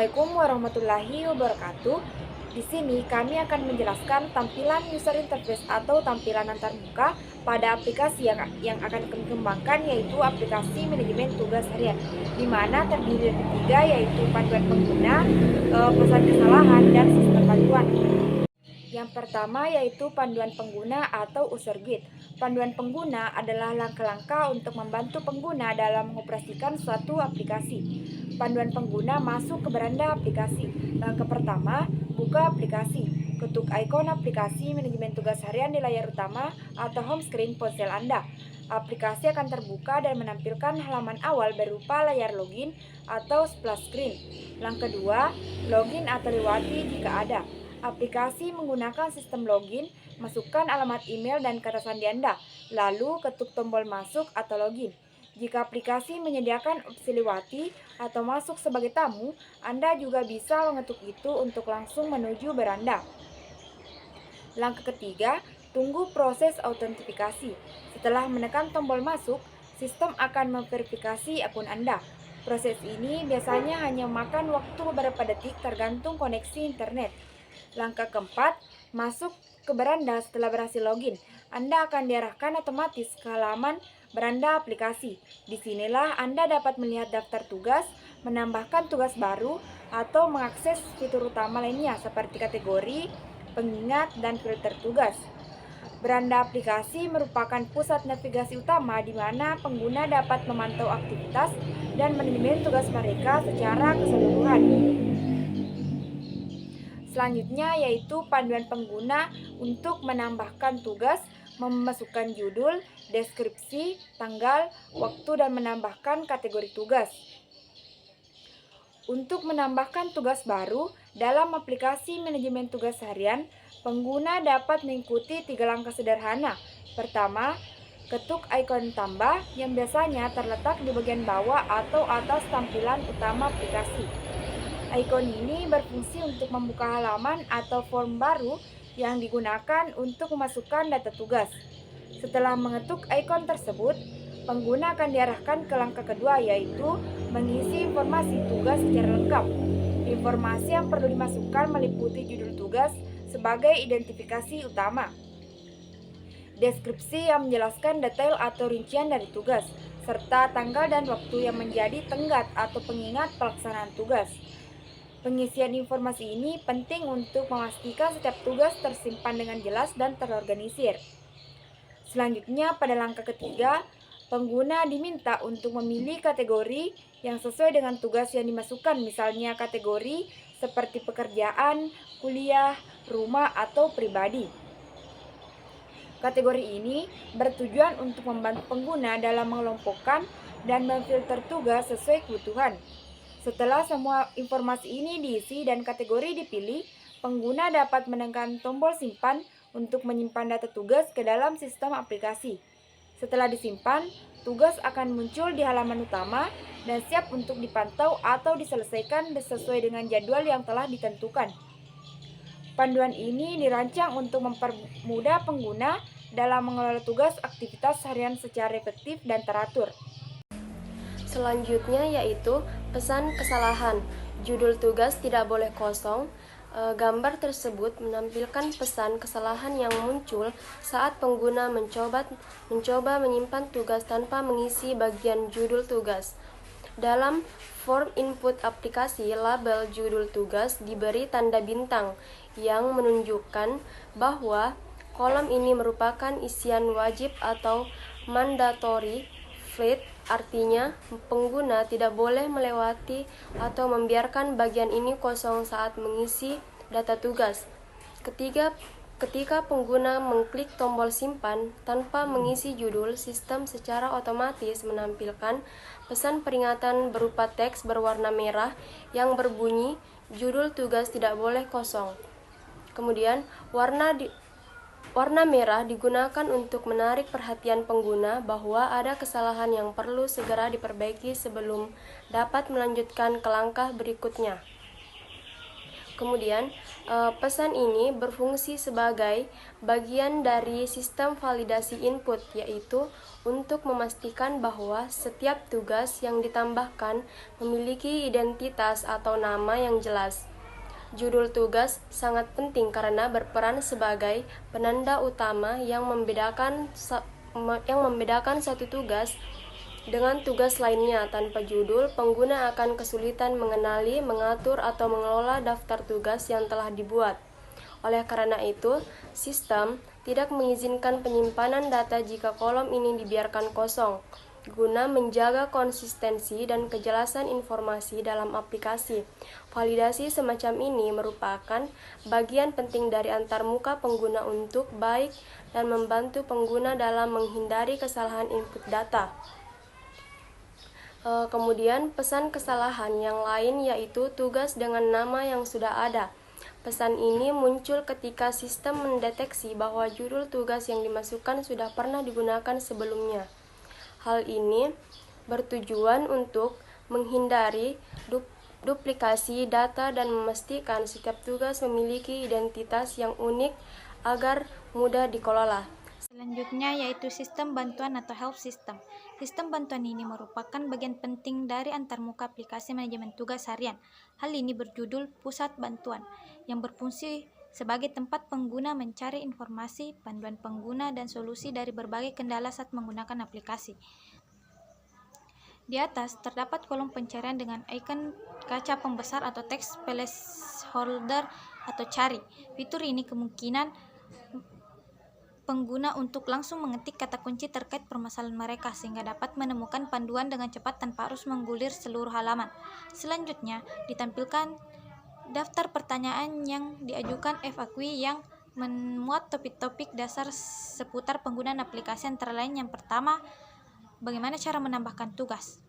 Assalamualaikum warahmatullahi wabarakatuh. Di sini kami akan menjelaskan tampilan user interface atau tampilan antarmuka pada aplikasi yang akan kami kembangkan, yaitu aplikasi manajemen tugas harian, di mana terdiri dari tiga, yaitu panduan pengguna, pesan kesalahan, dan sistem bantuan. Yang pertama yaitu panduan pengguna atau user guide. Panduan pengguna adalah langkah-langkah untuk membantu pengguna dalam mengoperasikan suatu aplikasi. Panduan pengguna masuk ke beranda aplikasi. Langkah pertama, buka aplikasi. Ketuk ikon aplikasi manajemen tugas harian di layar utama atau home screen ponsel Anda. Aplikasi akan terbuka dan menampilkan halaman awal berupa layar login atau splash screen. Langkah kedua, login atau lewati jika ada. Aplikasi menggunakan sistem login, masukkan alamat email dan kata sandi Anda, lalu ketuk tombol masuk atau login. Jika aplikasi menyediakan opsi lewati atau masuk sebagai tamu, Anda juga bisa mengetuk itu untuk langsung menuju beranda. Langkah ketiga, tunggu proses autentifikasi. Setelah menekan tombol masuk, sistem akan memverifikasi akun Anda. Proses ini biasanya hanya memakan waktu beberapa detik tergantung koneksi internet. Langkah keempat, masuk ke beranda setelah berhasil login. Anda akan diarahkan otomatis ke halaman beranda aplikasi. Disinilah Anda dapat melihat daftar tugas, menambahkan tugas baru, atau mengakses fitur utama lainnya seperti kategori, pengingat, dan filter tugas. Beranda aplikasi merupakan pusat navigasi utama di mana pengguna dapat memantau aktivitas dan manajemen tugas mereka secara keseluruhan. Selanjutnya yaitu panduan pengguna untuk menambahkan tugas, memasukkan judul, deskripsi, tanggal, waktu, dan menambahkan kategori tugas. Untuk menambahkan tugas baru dalam aplikasi manajemen tugas harian, pengguna dapat mengikuti 3 langkah sederhana. Pertama, ketuk ikon tambah yang biasanya terletak di bagian bawah atau atas tampilan utama aplikasi. Ikon ini berfungsi untuk membuka halaman atau form baru yang digunakan untuk memasukkan data tugas. Setelah mengetuk ikon tersebut, pengguna akan diarahkan ke langkah kedua, yaitu mengisi informasi tugas secara lengkap. Informasi yang perlu dimasukkan meliputi judul tugas sebagai identifikasi utama, deskripsi yang menjelaskan detail atau rincian dari tugas, serta tanggal dan waktu yang menjadi tenggat atau pengingat pelaksanaan tugas. Pengisian informasi ini penting untuk memastikan setiap tugas tersimpan dengan jelas dan terorganisir. Selanjutnya, pada langkah ketiga, pengguna diminta untuk memilih kategori yang sesuai dengan tugas yang dimasukkan, misalnya kategori seperti pekerjaan, kuliah, rumah, atau pribadi. Kategori ini bertujuan untuk membantu pengguna dalam mengelompokkan dan memfilter tugas sesuai kebutuhan. Setelah semua informasi ini diisi dan kategori dipilih, pengguna dapat menekan tombol simpan untuk menyimpan data tugas ke dalam sistem aplikasi. Setelah disimpan, tugas akan muncul di halaman utama dan siap untuk dipantau atau diselesaikan sesuai dengan jadwal yang telah ditentukan. Panduan ini dirancang untuk mempermudah pengguna dalam mengelola tugas aktivitas harian secara efektif dan teratur. Selanjutnya yaitu pesan kesalahan. Judul tugas tidak boleh kosong. Gambar tersebut menampilkan pesan kesalahan yang muncul saat pengguna mencoba menyimpan tugas tanpa mengisi bagian judul tugas. Dalam form input aplikasi, label judul tugas diberi tanda bintang yang menunjukkan bahwa kolom ini merupakan isian wajib atau mandatory field. Artinya, pengguna tidak boleh melewati atau membiarkan bagian ini kosong saat mengisi data tugas. Ketika pengguna mengklik tombol simpan tanpa mengisi judul, sistem secara otomatis menampilkan pesan peringatan berupa teks berwarna merah yang berbunyi, judul tugas tidak boleh kosong. Kemudian, warna merah digunakan untuk menarik perhatian pengguna bahwa ada kesalahan yang perlu segera diperbaiki sebelum dapat melanjutkan ke langkah berikutnya. Kemudian, pesan ini berfungsi sebagai bagian dari sistem validasi input, yaitu untuk memastikan bahwa setiap tugas yang ditambahkan memiliki identitas atau nama yang jelas. Judul tugas sangat penting karena berperan sebagai penanda utama yang membedakan satu tugas dengan tugas lainnya. Tanpa judul, pengguna akan kesulitan mengenali, mengatur, atau mengelola daftar tugas yang telah dibuat. Oleh karena itu, sistem tidak mengizinkan penyimpanan data jika kolom ini dibiarkan kosong, guna menjaga konsistensi dan kejelasan informasi dalam aplikasi. Validasi semacam ini merupakan bagian penting dari antarmuka pengguna untuk baik dan membantu pengguna dalam menghindari kesalahan input data. Kemudian pesan kesalahan yang lain yaitu tugas dengan nama yang sudah ada. Pesan ini muncul ketika sistem mendeteksi bahwa judul tugas yang dimasukkan sudah pernah digunakan sebelumnya. Hal ini bertujuan untuk menghindari duplikasi data dan memastikan setiap tugas memiliki identitas yang unik agar mudah dikelola. Selanjutnya yaitu sistem bantuan atau help system. Sistem bantuan ini merupakan bagian penting dari antarmuka aplikasi manajemen tugas harian. Hal ini berjudul Pusat Bantuan, yang berfungsi sebagai tempat pengguna mencari informasi, panduan pengguna, dan solusi dari berbagai kendala saat menggunakan aplikasi. Di atas terdapat kolom pencarian dengan ikon kaca pembesar atau teks placeholder atau cari. Fitur ini kemungkinan pengguna untuk langsung mengetik kata kunci terkait permasalahan mereka sehingga dapat menemukan panduan dengan cepat tanpa harus menggulir seluruh halaman. Selanjutnya, ditampilkan daftar pertanyaan yang diajukan FAQ yang memuat topik-topik dasar seputar penggunaan aplikasi, antara lain yang pertama, bagaimana cara menambahkan tugas.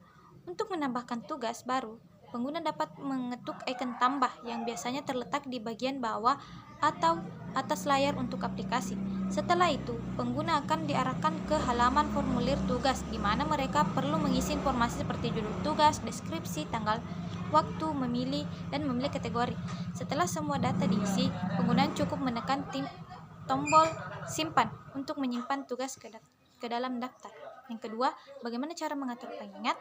Untuk menambahkan tugas baru, pengguna dapat mengetuk ikon tambah yang biasanya terletak di bagian bawah atau atas layar untuk aplikasi. Setelah itu, pengguna akan diarahkan ke halaman formulir tugas, di mana mereka perlu mengisi informasi seperti judul tugas, deskripsi, tanggal, waktu, memilih, dan memilih kategori. Setelah semua data diisi, pengguna cukup menekan tombol simpan untuk menyimpan tugas ke dalam daftar. Yang kedua, bagaimana cara mengatur pengingat?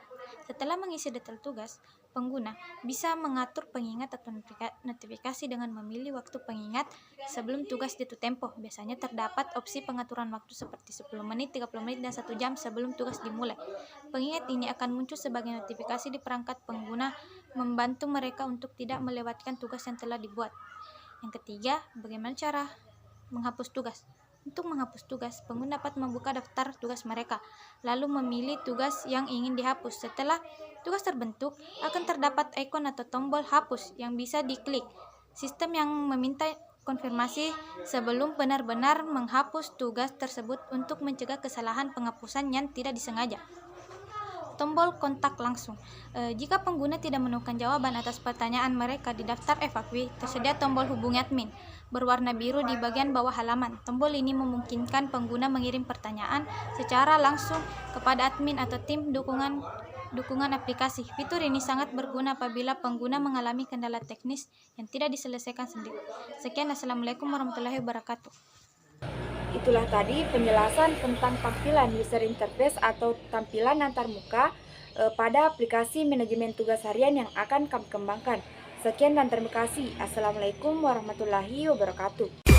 Setelah mengisi detail tugas, pengguna bisa mengatur pengingat atau notifikasi dengan memilih waktu pengingat sebelum tugas jatuh tempo. Biasanya terdapat opsi pengaturan waktu seperti 10 menit, 30 menit, dan 1 jam sebelum tugas dimulai. Pengingat ini akan muncul sebagai notifikasi di perangkat pengguna, membantu mereka untuk tidak melewatkan tugas yang telah dibuat. Yang ketiga, bagaimana cara menghapus tugas? Untuk menghapus tugas, pengguna dapat membuka daftar tugas mereka, lalu memilih tugas yang ingin dihapus. Setelah tugas terbentuk, akan terdapat ikon atau tombol hapus yang bisa diklik. Sistem yang meminta konfirmasi sebelum benar-benar menghapus tugas tersebut untuk mencegah kesalahan penghapusan yang tidak disengaja. Tombol kontak langsung. Jika pengguna tidak menemukan jawaban atas pertanyaan mereka di daftar FAQ, tersedia tombol hubungi admin berwarna biru di bagian bawah halaman. Tombol ini memungkinkan pengguna mengirim pertanyaan secara langsung kepada admin atau tim dukungan aplikasi. Fitur ini sangat berguna apabila pengguna mengalami kendala teknis yang tidak diselesaikan sendiri. Sekian, Assalamualaikum warahmatullahi wabarakatuh. Itulah tadi penjelasan tentang tampilan user interface atau tampilan antarmuka pada aplikasi manajemen tugas harian yang akan kami kembangkan. Sekian dan terima kasih. Assalamualaikum warahmatullahi wabarakatuh.